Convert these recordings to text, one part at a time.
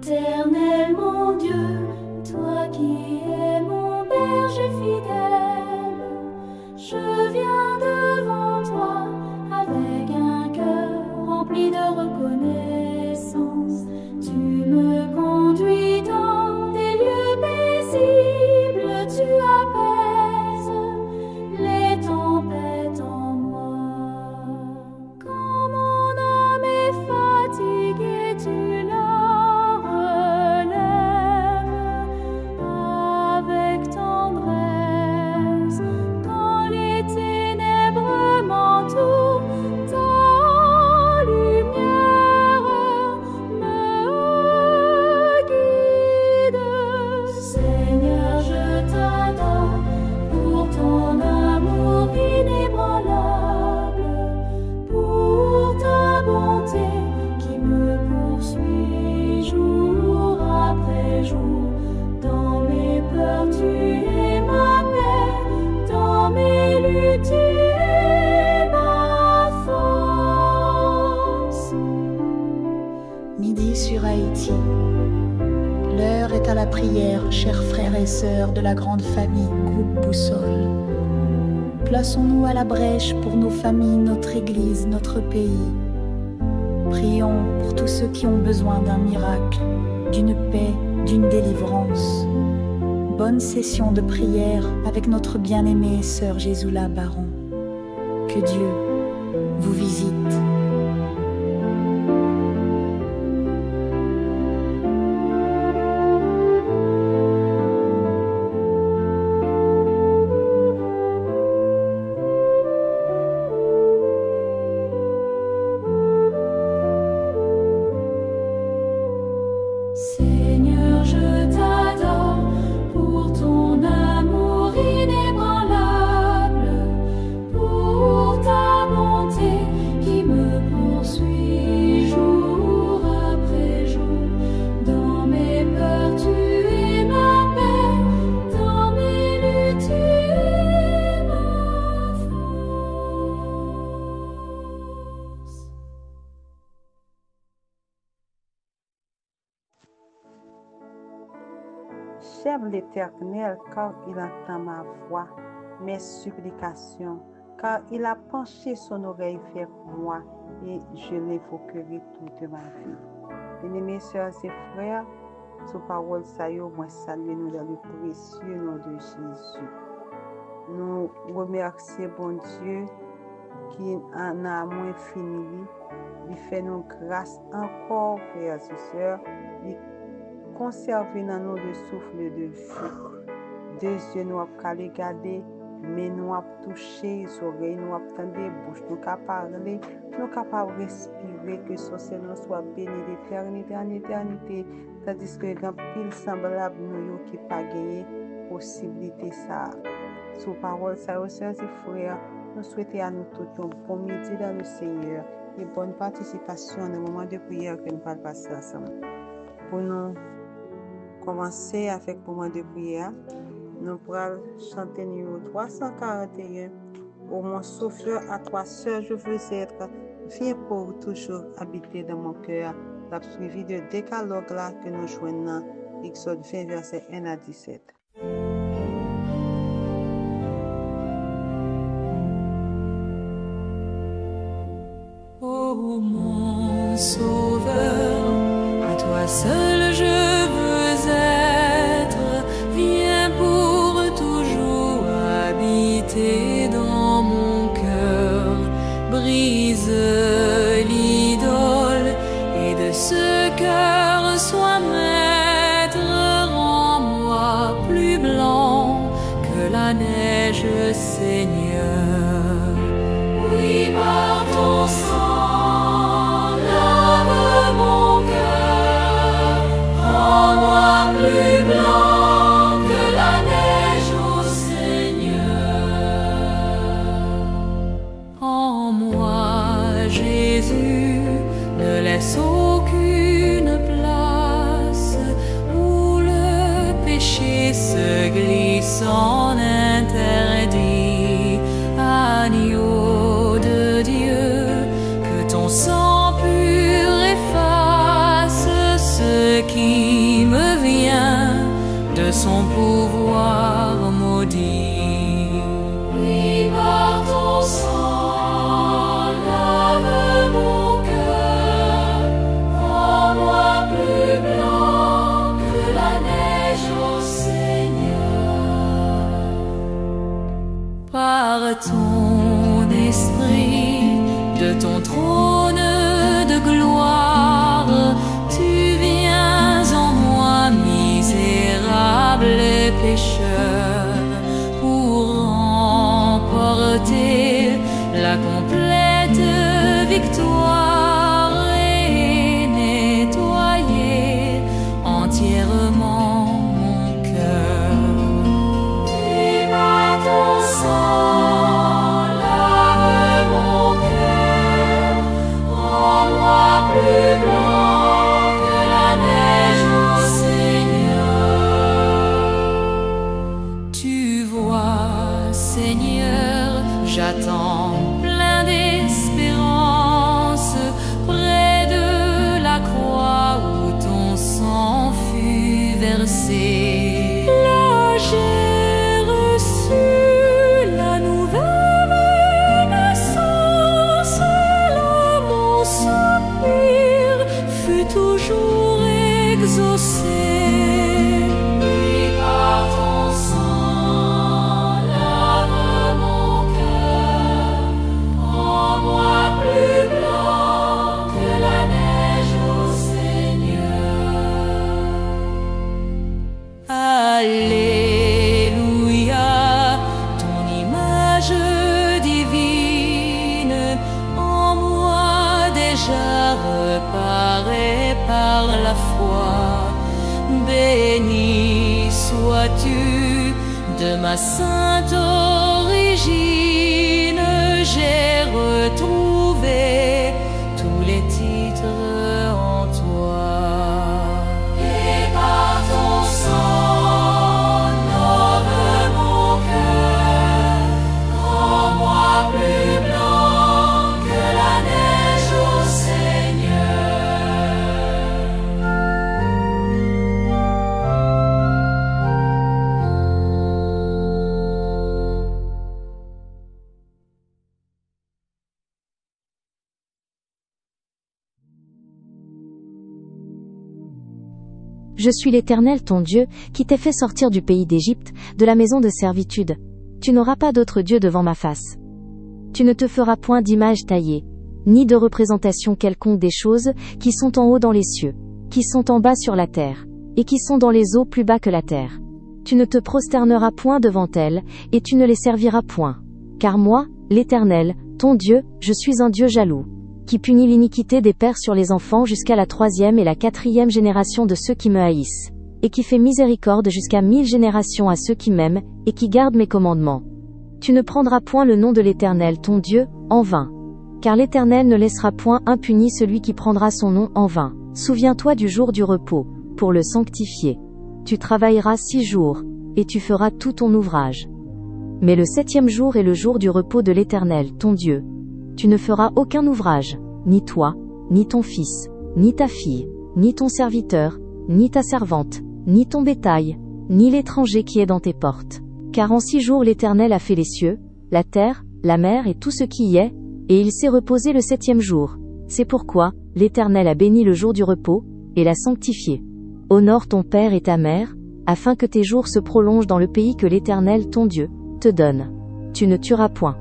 Éternel mon Dieu, toi qui es mon berger fidèle, je viens devant toi avec un cœur rempli de reconnaissance. Tu me conduis dans des lieux paisibles, tu apaises les tempêtes en moi. Quand mon âme est fatiguée, tu la relèves avec tendresse. Quand les ténèbres m'entourent, ta lumière me guide. Seigneur, je t'adore pour ton amour inébranlable, pour ta bonté qui me poursuit jour après jour. Dans mes peurs, tu es ma paix, dans mes luttes, tu es ma force. Midi sur Haïti. L'heure est à la prière, chers frères et sœurs de la grande famille Groupe Boussole. Plaçons-nous à la brèche pour nos familles, notre Église, notre pays. Prions pour tous ceux qui ont besoin d'un miracle, d'une paix, d'une délivrance. Bonne session de prière avec notre bien-aimée sœur Jésoula Baron. Que Dieu vous visite. Seigneur, je t'adore pour ton amour inébranlable, pour ta bonté qui me poursuit jour après jour. Dans mes peurs, tu es ma paix, dans mes luttes, tu es ma force. J'aime l'Éternel car il entend ma voix, mes supplications, car il a penché son oreille vers moi et je l'évoquerai toute ma vie. Bien-aimés sœurs et frères, sous parole ça y est, moi salue nous dans le précieux nom de Jésus. Nous remercions bon Dieu qui en a moins fini, il fait nous grâce encore, frères et sœurs, conserver dans nous le souffle de vie. Deux yeux nous avons qu'à les garder, mais nous avons touché, les oreilles nous avons entendu, bouche nous avons parlé, nous capables de respirer, que son Seigneur soit béni d'éternité en éternité, tandis que dans pile semblable nous qui pas gagné possibilité ça. Sous parole ça, sœurs et frères, nous souhaitons à nous tous un bon midi dans le Seigneur et bonne participation dans le moment de prière que nous allons passer ensemble. Pour nous commencer avec le moment de prière, nous pourrons chanter numéro 341. Ô mon souffleur, à toi seul je veux être, viens pour toujours habiter dans mon cœur. La suivi de décalogue là que nous joignons, Exode 20, versets 1 à 17. Ô mon sauveur, à toi seul je veux être, viens pour toujours habiter dans mon cœur. Brise l'idole et de ce cœur sois maître, rends-moi plus blanc que la neige, Seigneur. Oui, par ton sang, lave mon cœur, rends-moi plus blanc que la neige, ô Seigneur. En moi, Jésus, ne laisse aucune place où le péché se glisse en interdit. Agneau de Dieu, que ton sang pur efface ce qui par ton esprit de ton trône de gloire. Tu viens en moi, misérable pécheur, pour remporter la complète victoire et nettoyer entièrement mon cœur. Et par ton sang, lave mon cœur, rends-moi plus blanc que la neige, ô Seigneur. Tu vois, Seigneur, j'attends plein d'espérance près de la croix où ton sang fut versé. Là j'ai reçu la nouvelle naissance. Là mon soupir fut toujours exaucé. Et par ton sang, lave mon cœur, rends-moi plus blanc que la neige, ô Seigneur. Alléluia, ton image divine en moi déjà reparaît par la foi. Béni sois-tu de ma sainte origine, j'ai retrouvé tous les titres en toi. Et par ton sang, lave mon cœur, rends-moi plus blanc que la neige, ô Seigneur. Je suis l'Éternel ton Dieu, qui t'ai fait sortir du pays d'Égypte, de la maison de servitude. Tu n'auras pas d'autre Dieu devant ma face. Tu ne te feras point d'image taillée, ni de représentation quelconque des choses qui sont en haut dans les cieux, qui sont en bas sur la terre, et qui sont dans les eaux plus bas que la terre. Tu ne te prosterneras point devant elles, et tu ne les serviras point. Car moi, l'Éternel, ton Dieu, je suis un Dieu jaloux, qui punit l'iniquité des pères sur les enfants jusqu'à la 3e et la 4e génération de ceux qui me haïssent, et qui fait miséricorde jusqu'à 1000 générations à ceux qui m'aiment, et qui gardent mes commandements. Tu ne prendras point le nom de l'Éternel ton Dieu, en vain. Car l'Éternel ne laissera point impuni celui qui prendra son nom en vain. Souviens-toi du jour du repos, pour le sanctifier. Tu travailleras 6 jours, et tu feras tout ton ouvrage. Mais le 7e jour est le jour du repos de l'Éternel ton Dieu. Tu ne feras aucun ouvrage, ni toi, ni ton fils, ni ta fille, ni ton serviteur, ni ta servante, ni ton bétail, ni l'étranger qui est dans tes portes. Car en 6 jours l'Éternel a fait les cieux, la terre, la mer et tout ce qui y est, et il s'est reposé le 7e jour. C'est pourquoi l'Éternel a béni le jour du repos, et l'a sanctifié. Honore ton père et ta mère, afin que tes jours se prolongent dans le pays que l'Éternel ton Dieu te donne. Tu ne tueras point.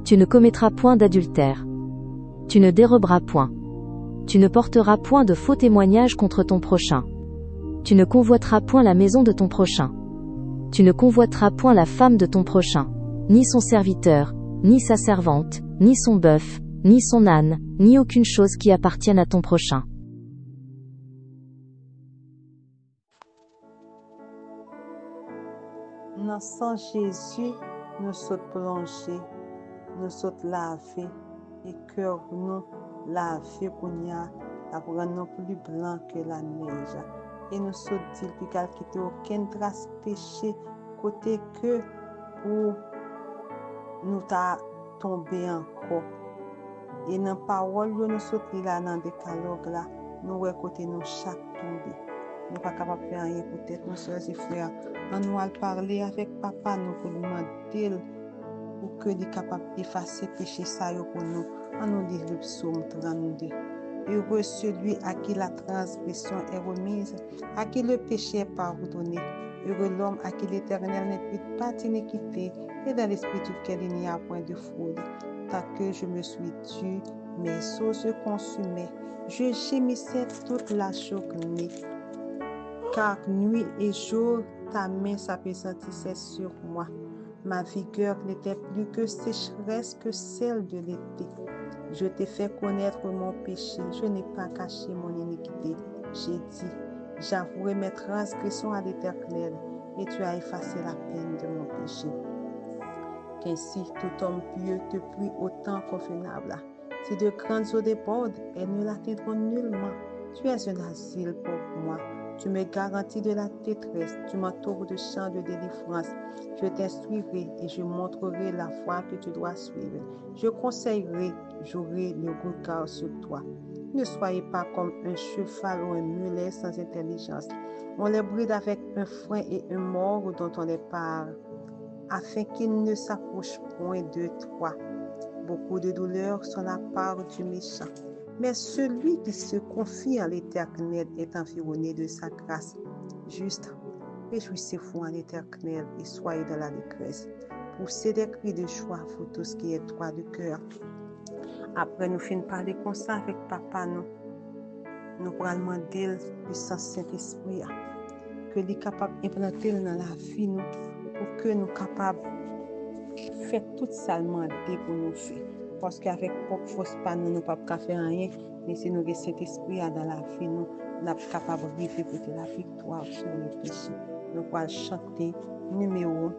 Tu ne commettras point d'adultère. Tu ne déroberas point. Tu ne porteras point de faux témoignages contre ton prochain. Tu ne convoiteras point la maison de ton prochain. Tu ne convoiteras point la femme de ton prochain, ni son serviteur, ni sa servante, ni son bœuf, ni son âne, ni aucune chose qui appartienne à ton prochain. Dans sang Jésus, nous sommes plongés, nous sommes lavés, et cœur nous lavés pour nous rendre plus blanc que la neige. Et nous sommes dit qu'il n'y a aucune trace péché côté que pour nous tomber encore. Et dans la parole, nous sommes là dans le décalogue là, nous voyons côté nous chaque tombé. Nous ne sommes pas capables de faire rien peut-être, nos soeurs et frères. On nous allons parler avec papa, nous pour lui demander pour que il est capable d'effacer le péché ça pour nous. On nous dit le psaume 32. Heureux celui à qui la transgression est remise, à qui le péché est pardonné. Heureux l'homme à qui l'Éternel n'impude pas d'iniquité et dans l'esprit duquel il n'y a point de fraude. Tant que je me suis tue, mes os se consumaient. Je gémissais toute la journée, car nuit et jour, ta main s'appesantissait sur moi. Ma vigueur n'était plus que sécheresse que celle de l'été. Je t'ai fait connaître mon péché, je n'ai pas caché mon iniquité. J'ai dit, j'avouerai mes transgressions à l'Éternel, et tu as effacé la peine de mon péché. Qu'ainsi tout homme pieux te prie autant convenable. Si de grandes eaux débordent, elles ne l'atteindront nullement. Tu es un asile pour moi. Tu me garantis de la détresse. Tu m'entoures de chants de délivrance. Je t'instruirai et je montrerai la voie que tu dois suivre. Je conseillerai, j'aurai le regard sur toi. Ne soyez pas comme un cheval ou un mulet sans intelligence. On les bride avec un frein et un mors dont on les parle, afin qu'ils ne s'approchent point de toi. Beaucoup de douleurs sont la part du méchant, mais celui qui se confie en l'Éternel est environné de sa grâce. Juste, réjouissez-vous en l'Éternel et soyez dans la détresse. Poussez des cris de joie pour tout ce qui est droit de cœur. Après nous finissons parler comme ça avec papa, nous pourrons demander le puissant Saint-Esprit que lui capable d'implanter dans la vie nous, pour que nous capables de faire tout ça demandé pour nous faire. Parce qu'avec beaucoup de force, nous ne pouvons pas faire rien. Mais si nous avons cet esprit dans la vie, nous sommes capables de vivre pour la victoire sur le péché. Nous allons chanter numéro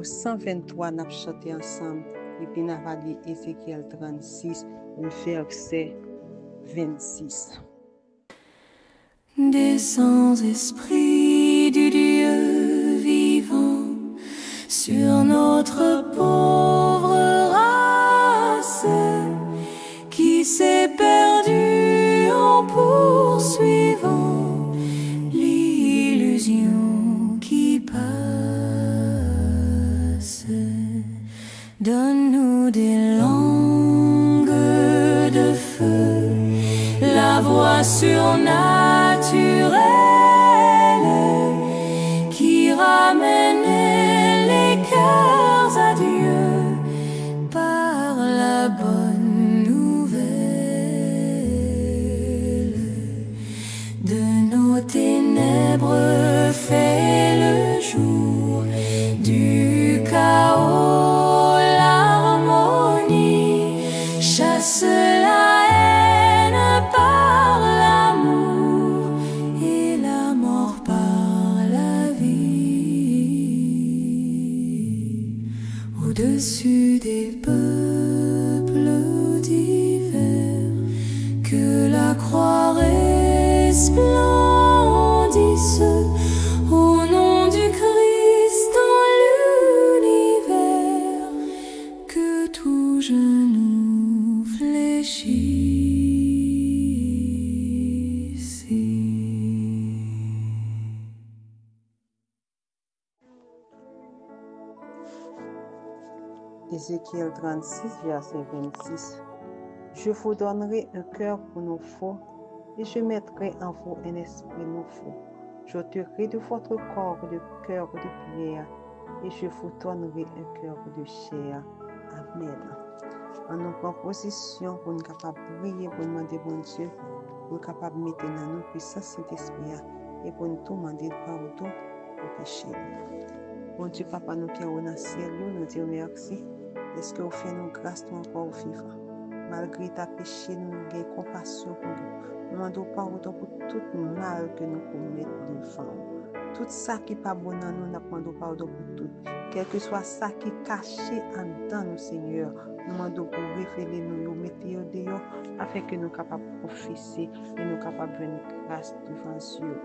123, nous allons chanter ensemble. Et puis nous allons lire Ézéchiel 36, le verset 26. Descends, Esprit du Dieu vivant, sur notre pauvre race qui s'est perdue en poursuivant l'illusion qui passe. Donne-nous des langues de feu, la voix surnaturelle qui ramène les cœurs à Dieu par la bonne nouvelle. De nos ténèbres fais le jour, du chaos l'harmonie, chasse la haine par l'amour et la mort par la vie. Au-dessus des peuples divers, que la croix resplendisse au nom du Christ dans l'univers, que tout genou fléchisse. Ézéchiel 36, verset 26. Je vous donnerai un cœur pour nos faux, et je mettrai en vous un esprit nouveau. J'ôterai de votre corps le cœur de pierre, et je vous donnerai un cœur de chair. Amen. En nous prend position pour nous capables de prier, pour demander bon Dieu, pour nous capables de mettre dans nous puissance Saint-Esprit, et pour nous tout demander pardon pour péché. Bon Dieu, Papa, nous qui sommes dans le ciel, nous disons merci. Est-ce que vous faites nous grâce nous encore vivre? Malgré ta péché, nous avons compassion pour nous. Nous demandons pardon pour tout mal que nous commettons devant. Tout ça qui n'est pas bon dans nous, nous demandons pardon pour tout. Quel que soit ça qui est caché en dedans nous, Seigneur, nous demandons pour révéler nous, mettre dehors, afin que nous soyons capables de confesser et nous soyons capables de venir grâce devant Dieu.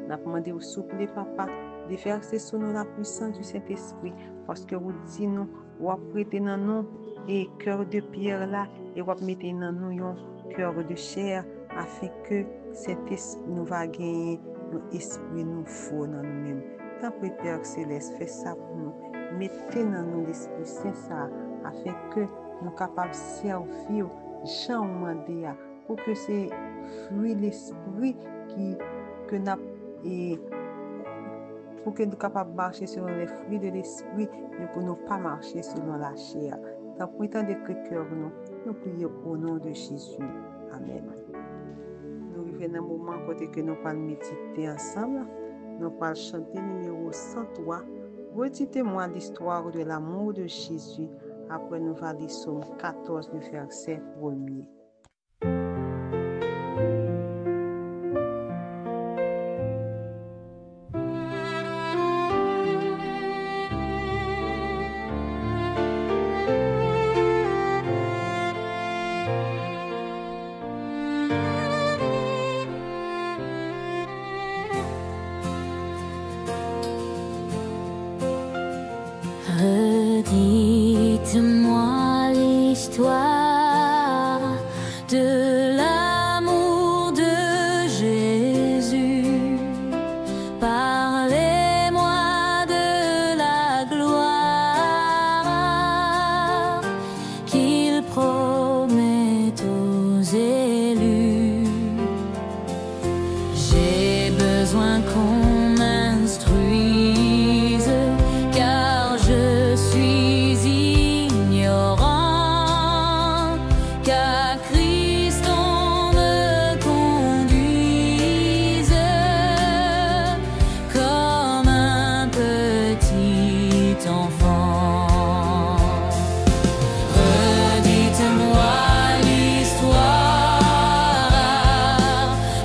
Nous demandons au souple, Papa, de verser sur nous la puissance du Saint-Esprit, parce que vous dites nous, vous prêtez dans nous et cœur de pierre là, et vous mettez dans nous un cœur de chair, afin que cet esprit nous va gagner, nos esprits nous faux dans nous-mêmes. Tant que Père Céleste, fait ça pour nous. Mettez dans nous l'Esprit Saint ça, afin que nous soyons capables de servir Jean demandé, pour que c'est fruit l'Esprit que nous pour que nous soyons capables de marcher selon les fruits de l'esprit, mais pour ne pas marcher selon la chair. Dans le temps de cœur, nous prions au nom de Jésus. Amen. Nous arrivons dans un moment côté que nous allons méditer ensemble. Nous allons chanter numéro 103. Redites-moi l'histoire de l'amour de Jésus. Après, nous allons lire Somme 14, le verset 1er. Redites-moi l'histoire de l'amour de Jésus. Parlez-moi de la gloire qu'il promet aux élus. J'ai besoin qu'on m'instruise, car je suis ignorant, qu'à Christ on me conduise comme un petit enfant. Redites-moi l'histoire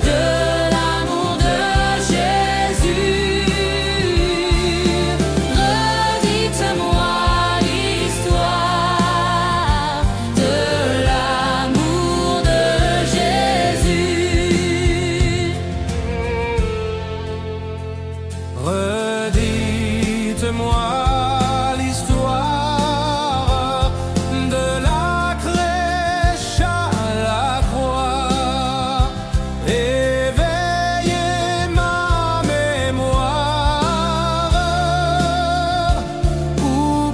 de l'amour de Jésus. Redites-moi l'histoire de l'amour de Jésus. Redites-moi l'histoire de la crèche à la croix. Éveillez ma mémoire,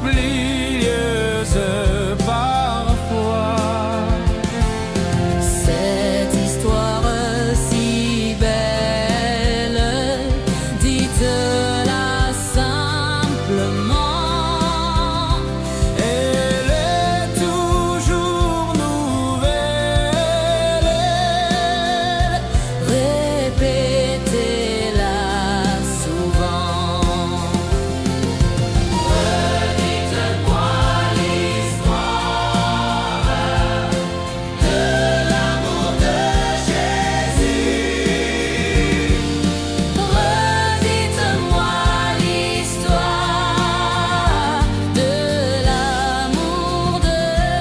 oublieuse parfois. Cette histoire si belle, dites-la simplement. Elle est toujours nouvelle. Répétez-la souvent. Redites-moi l'histoire de l'amour de Jésus. Redites-moi l'histoire de l'amour de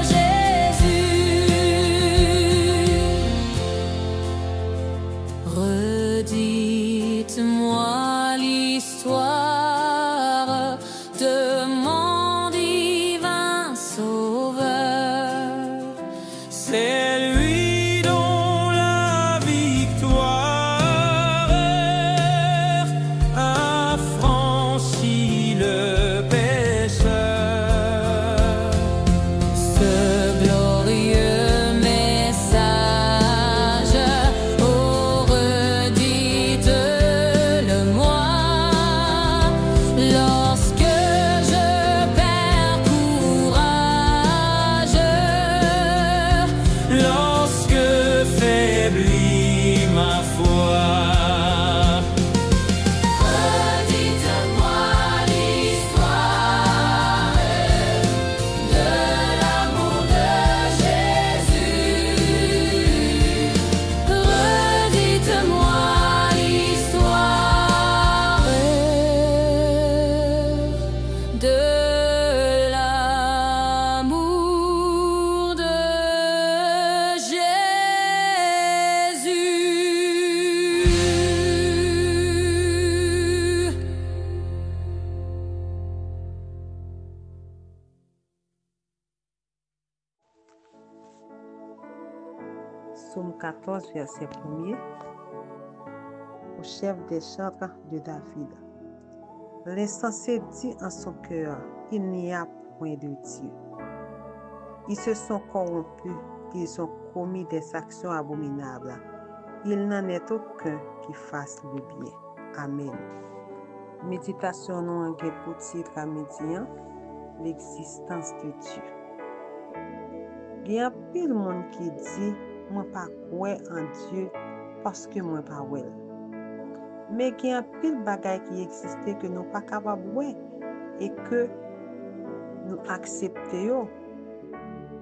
Jésus. Redites-moi l'histoire de mon divin Sauveur. C'est lui dont la victoire a franchi le pécheur. Ce glorieux message, oh redites-le-moi, lorsque je perds courage, Lorsque faiblit ma foi, redites-moi l'histoire de l'amour de Jésus. Redites-moi l'histoire de l'amour de Jésus. Somme 14, verset 1er. Au chef des chantres de David. L'insensé dit en son cœur, il n'y a point de Dieu. Ils se sont corrompus, ils ont commis des actions abominables. Il n'en est aucun qui fasse le bien. Amen. Méditation nous en gen pour titre à médian, l'existence de Dieu. Il y a pile monde qui dit moi pas croire en Dieu parce que moi pas ouais. Mais il y a pile bagay qui existait que nous pas capable ouais et que nous acceptons.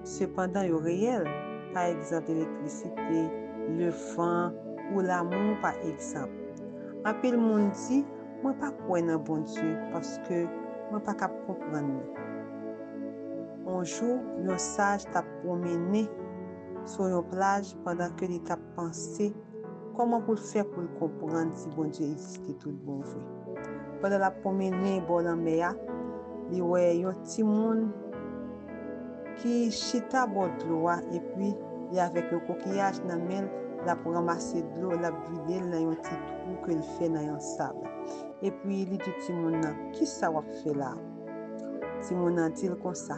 Cependant, il est réel. Par exemple, l'électricité, le vent ou l'amour, par exemple. Un peu le monde dit, moi pas croire dans bon Dieu parce que moi pas capable comprendre. Un jour, un sage t'a promené sur une plage pendant que il t'a pensé comment pour le faire pour le comprendre si bon Dieu existe tout bon vrai. Pendant la promenade dans la mer, il y a un petit monde qui chita bord de l'eau et puis il y avait un coquillage dans la main, la pour ramasser de l'eau, la vider dans un petit trou que il fait dans un sable. Et puis il dit petit monde qui ça va faire là? Petit monde dit comme ça.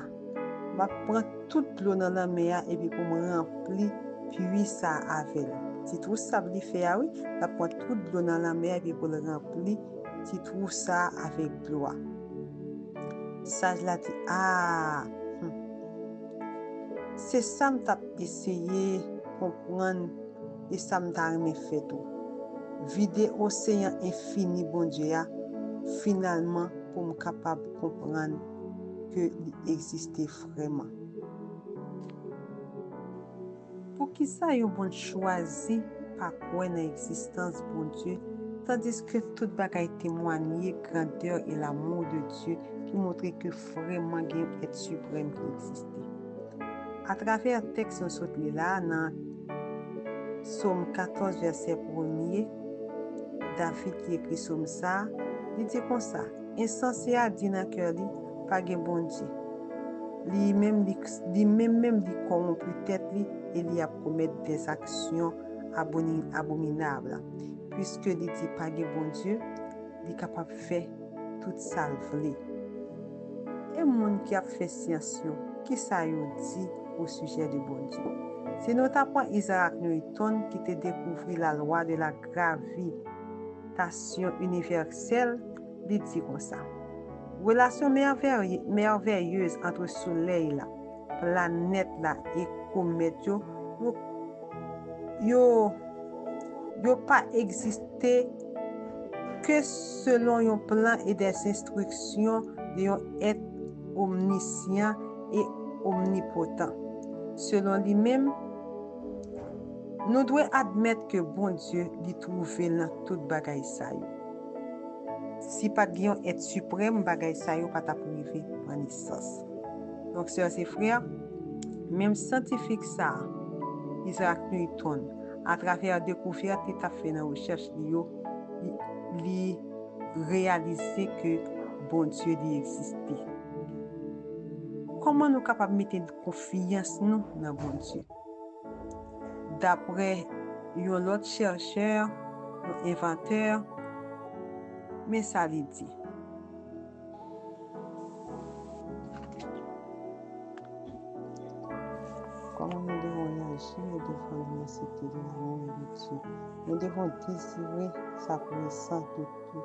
Va prendre toute l'eau dans la mer et puis pour me remplir puis ça avec. Si tout sable il fait oui, va prendre toute l'eau dans la mer et puis pour le remplir, si tout ça avec l'eau. Sage là dit c'est ça que j'ai essayé de comprendre et ça m'a fait tout. Vider l'océan infini, bon Dieu, finalement, pour me capable de comprendre qu'il existait vraiment. Pour qui ça, ils ont choisi par quoi dans l'existence, bon Dieu, tandis que toute bagaille témoignait grandeur et l'amour de Dieu qui montrait que vraiment il y a un être suprême qui existait. À travers le texte là, dans Psaume 14, verset 1er, David qui écrit Psaume ça, il dit comme ça, insensé a dit dans le cœur, pas de bon Dieu. Lui-même, il corrompt tête et il a commis des actions abominables. Puisque il dit pas de bon Dieu, il est capable de faire tout ça. Et le monde qui a fait science, qui ça dit au sujet de bon Dieu? C'est notamment Isaac Newton qui a découvert la loi de la gravitation universelle. Il dit comme ça. Relation merveilleuse entre le soleil, la planète et comète, yo pas existé que selon un plan et des instructions d'un être omniscient et omnipotent. Selon lui-même, nous devons admettre que bon Dieu l'y trouve dans toute bagaille ça. Si pas de être suprême, bagaille ça pas ta privé en naissance. Donc sœurs et frères, même scientifique ça, Isaac Newton, à travers la découverte qu'il a fait dans la recherche, il réalisé que bon Dieu existait. Comment nous sommes capables de mettre confiance nous dans bon Dieu? D'après un autre chercheur, un inventeur, mais ça lui dit. Comment nous devons réagir devant l'immensité de l'amour de Dieu? Nous devons désirer sa présence de tout.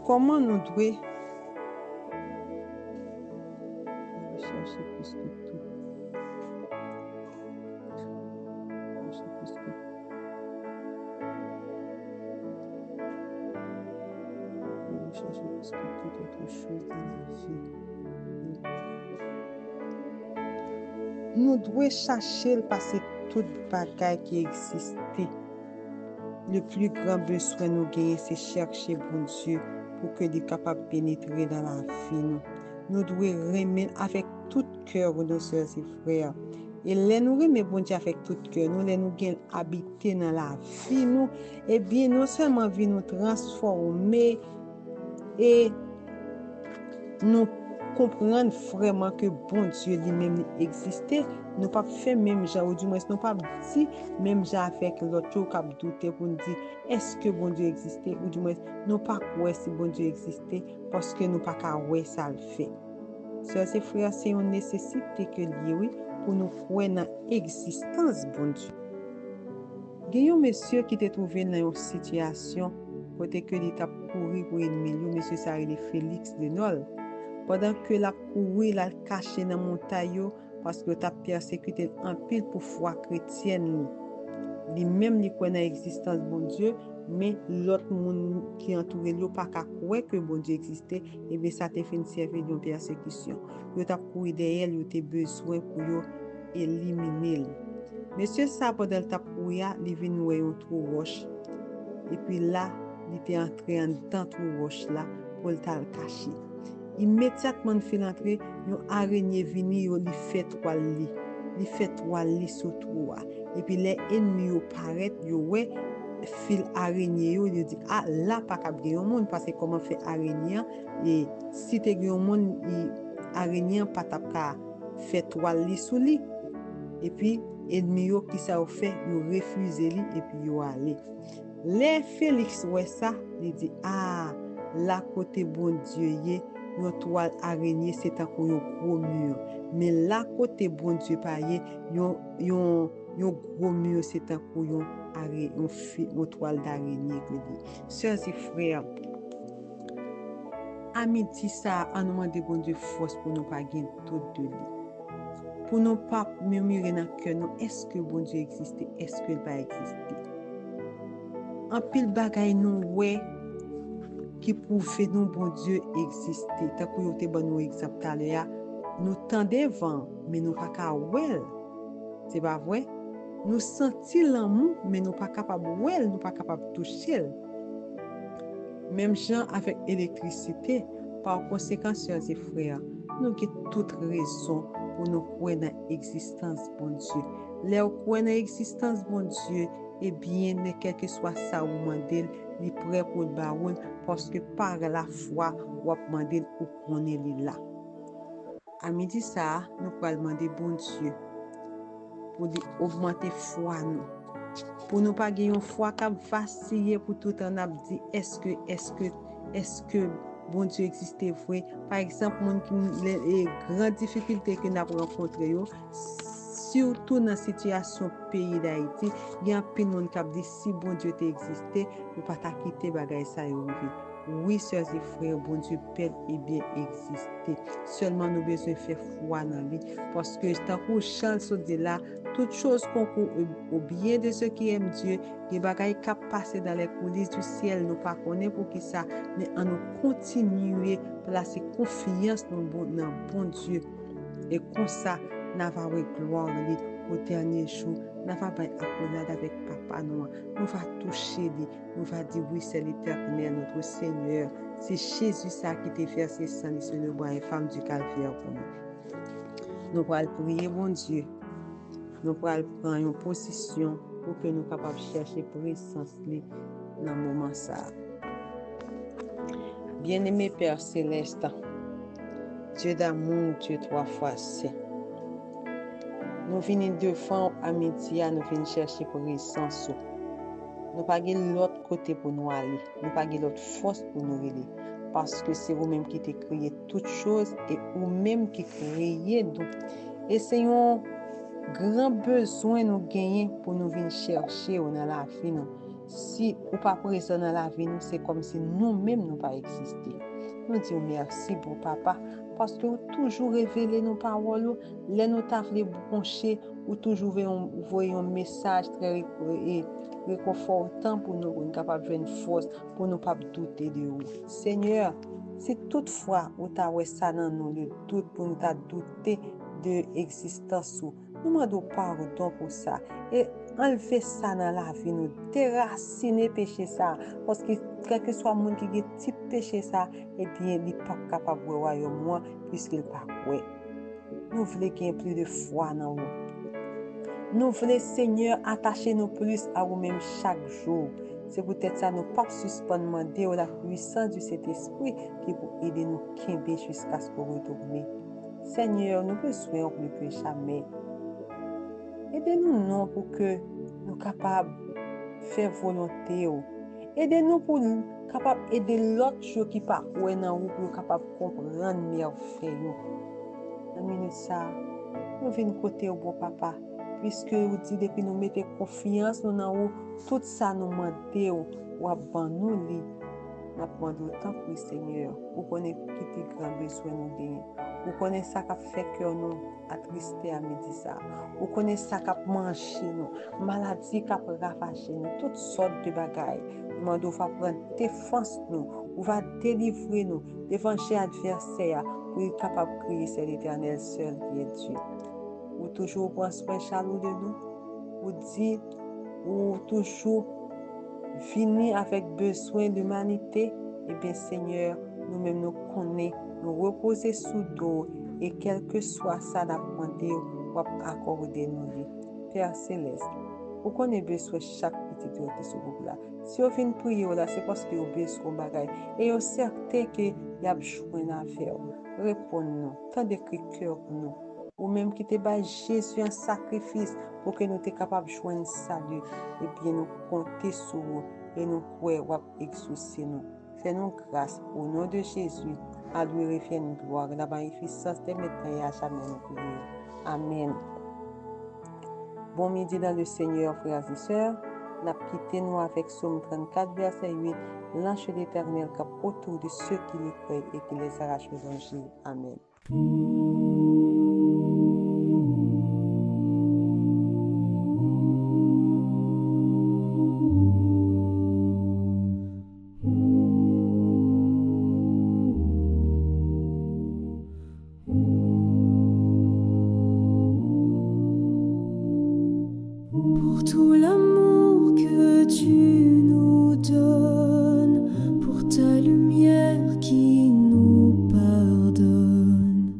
Comment nous devons chercher plus que tout? Chercher plus que toute autre chose dans la vie. Nous devons chercher parce que toute bagaille qui existait. Le plus grand besoin nous gagner, c'est chercher bon Dieu pour que nous capable de pénétrer dans la vie. Nous devons remettre avec tout cœur nos sœurs et frères. Et les nous remettre bon Dieu avec tout cœur, nous les nous gagnons habiter dans la vie nous, et bien non seulement vie nous transformer et nous comprendre vraiment que bon Dieu lui-même existait, nous pas fait même genre, ou du moins nous pas dit même genre avec l'autre qui a douté pour nous dire est-ce que bon Dieu existait, ou du moins nous pas croire si bon Dieu existait parce que nous pas qu'à ouais ça le fait. Sœurs et frères, c'est une nécessité que lié oui pour nous croire dans l'existence bon Dieu. Gen yon monsieur qui te trouvé dans une situation côté que il t'a couru pour ennemi, monsieur ça relé Félix de Nol. Pendant que la couru, la caché dans montagne parce que t'a persécuté en pile pour foi chrétienne. Lui-même li connaît l'existence bon Dieu, mais l'autre monde qui entoure lui pas qu'à croire que bon Dieu existait, et bien ça te fait une servir d'une persécution. Yo t'a couru derrière, yo te besoin pour yo éliminer. Monsieur ça pendant t'a couru, il vient nouer un trou roche. Et puis là, il était entré en dans trou roche là pour le cacher. Immédiatement fait entrer, une araignée vini yo li fait 3 lits. Il fait 3 lits sur trou. Et puis les ennemis yo paraît yo ouais fil araignée yo dit ah là pas cap gen monde parce que comment fait araignée et si te gen monde araignée pas tap ka fait 3 lits sous lit. Et puis ennemi yo qui ça fait yo refusé li et puis yo aller. Les Félix ouais ça, il dit ah là côté bon Dieu yé yon toile araignée c'est un gros mur. Mais là côté bon Dieu pas yé yon gros mur c'est un yon toile d'araignée que dit. Sœurs et frères, à midi ça on demande bon Dieu force pour nous pas gagner tout de lui. Pour nous pas murmurer dans cœur nous est-ce que bon Dieu existe, est-ce qu'il pas exister. En pile bagay nous ouais qui prouve nous bon Dieu exister. Tant que yote bon nous exemple tout à l'heure, nous tendez vent mais nous pas ka well. C'est pas vrai? Nous senti l'amour mais nous pas capable well, nous pas capable toucher. Même gens avec électricité, par conséquent sœurs et frères, nous avons toute raison pour nous croire dans l'existence bon Dieu. Les croire dans l'existence bon Dieu, eh bien, quel que soit ça ou mandel, il est prêt pour le baroun parce que par la foi, ou mandel ou qu'on est là. À midi ça, nous pouvons demander bon Dieu pour augmenter foi nous. Pour nous pas gagner une foi qui vaciller pour tout en a dit est-ce que bon Dieu existe vrai. Par exemple, les grandes difficultés que nous avons rencontrées, surtout dans la situation pays d'Haïti, il y a un peu de monde qui dit si bon Dieu existait, nous ne pas quitter bagay ça yo. Oui, sœurs et frères, bon Dieu peut et bien exister. Seulement nous besoin faire foi dans lui parce que tant qu'on chante de là, toute chose concourt au bien de ceux qui aiment Dieu, les bagailles qui passent dans les coulisses du ciel, nous pas connaît pour qui ça, mais en nous continuer placer confiance dans bon Dieu et comme ça, nous avons gloire au dernier jour. Nous va pas accolade avec papa nous va toucher lui, nous va dire oui c'est l'Éternel notre Seigneur, c'est Jésus ça qui t'a versé sang sur le bois et femme du calvaire pour nous. Nous allons prier bon Dieu, nous allons prendre une position pour que nous capables chercher présence dans le moment ça. Bien-aimé Père céleste, Dieu d'amour, Dieu 3 fois saint. Nous venons devant à midi, nous venons chercher présence. Nous pas l'autre côté pour nous aller. Nous pas l'autre force pour nous aller. Parce que c'est vous-même qui t'avez créé toutes choses et vous-même qui créez nous. Et c'est un grand besoin nous gagner pour nous venir chercher dans la vie. Si ou pas présent dans la vie, c'est comme si nous-mêmes nous pas existé. Nous disons merci pour papa. Parce que vous toujours révélé nos paroles, les nous t'avez branché, ou toujours voyez un message très réconfortant pour nous, pour capable de force, pour nous pas douter de vous. Seigneur, si toutefois vous t'avez ça dans nous, le doute pour nous douter de l'existence, nous demandons pardon pour ça. Et enlever ça dans la vie, nous déraciner péché ça. Parce que quel que soit le monde qui a petit péché ça, eh bien, il n'est pas capable de voir moi, puisqu'il n'est pas quoi. Nous voulons qu'il y ait plus de foi dans nous. Nous voulons, Seigneur, attacher nous plus à vous-même chaque jour. C'est peut-être ça, nous ne pas suspendre demander la puissance du Saint-Esprit qui peut aider nous à jusqu'à ce que nous retournions. Seigneur, nous besoin plus que jamais. Aidez-nous non pour que nous soyons capables de faire volonté. Aidez-nous pour nous capables d'aider l'autre chose qui pas dans nous pour capable comprendre merveille. Dans minute ça, nous venons côté au bon papa, puisque vous dites depuis nous mettez confiance nous dans vous, tout ça nous mandé ou ban nous li. N'a demandé autant pour Seigneur. Vous connaissez qui plus grand besoin nous gagne. Vous connaissez ça qui fait que nous attristé à midi ça. Vous connaissez ça qui manger nous, maladie qui ravager nous, toutes sortes de bagailles. Demandez va prendre défense nous, ou va délivrer nous devant chez adversaire pour être capable de crier c'est l'Éternel seul qui est Dieu. Ou toujours prendre soin chaleureux de nous. Ou dit ou toujours venir avec besoin de l'humanité, eh bien Seigneur, nous-mêmes nous connaissons, nous reposer sous dos et quel que soit ça d'apprendre ou accorder nous. Père Céleste, vous connaissez besoin chaque petit qui est sur vous là. Si vous venez prier là, c'est parce que vous avez besoin de bagaille et vous êtes certain que vous avez besoin à faire. Répondez-nous, tant de cœur pour nous. Ou même qui te bat Jésus un sacrifice pour que nous soyons capables de joindre salut, et bien nous compter sur vous et nous croire exaucer nous. Fais-nous grâce au nom de Jésus. À lui revienne une gloire, la magnificence de maintenant et à jamais nous prions. Amen. Bon midi dans le Seigneur, frères et sœurs. N'a quitté nous avec Psaume 34, verset 8. L'ange de l'Éternel cap autour de ceux qui les croient et qui les arrachent aux danger. Amen. Pour tout l'amour que tu nous donnes, pour ta lumière qui nous pardonne,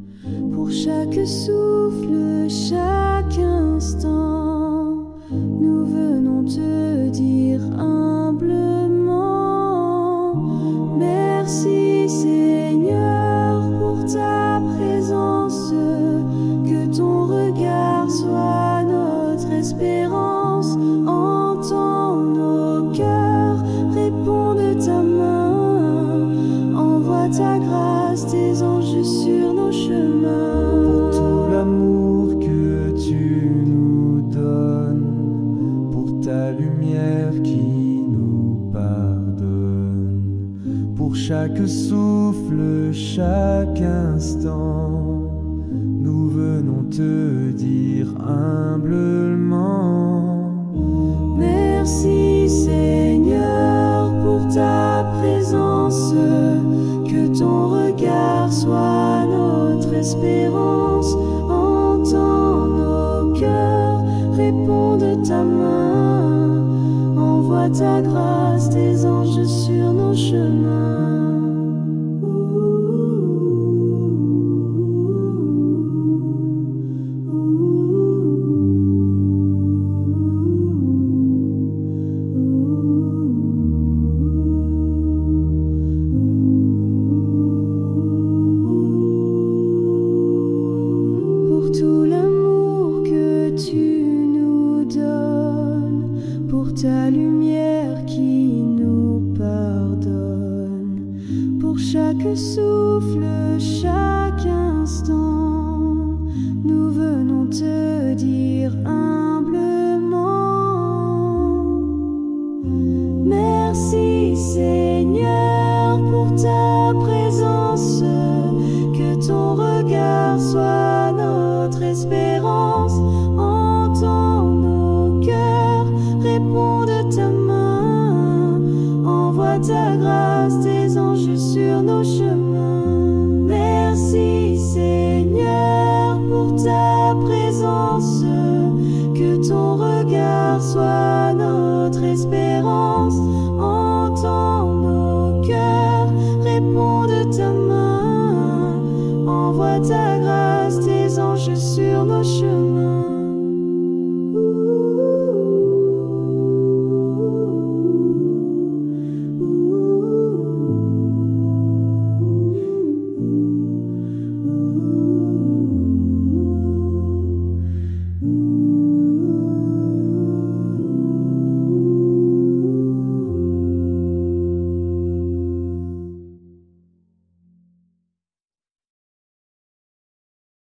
pour chaque souffle, chaque instant, nous venons te dire humblement, merci Seigneur pour ta présence, que ton regard soit notre espérance, entends nos cœurs, réponds de ta main, envoie ta grâce, tes anges sur nos chemins. Pour tout l'amour que tu nous donnes, pour ta lumière qui nous pardonne, pour chaque souffle, chaque instant, nous venons te dire humblement, merci Seigneur pour ta présence, que ton regard soit notre espérance, entends nos cœurs, réponds de ta main, envoie ta grâce, tes anges sur nos chemins. Pour tout l'amour que tu nous donnes, pour ta lumière qui nous pardonne, pour chaque souffle, chaque instant, nous venons te dire humblement, merci Seigneur pour ta présence, que ton regard soit notre espérance, entends nos cœurs, réponds de ta main, envoie ta grâce, tes anges sur nos chemins. Merci Seigneur pour ta présence, que ton regard soit notre espérance, entends nos cœurs, réponds de ta main, envoie ta grâce, tes anges sur nos chemins.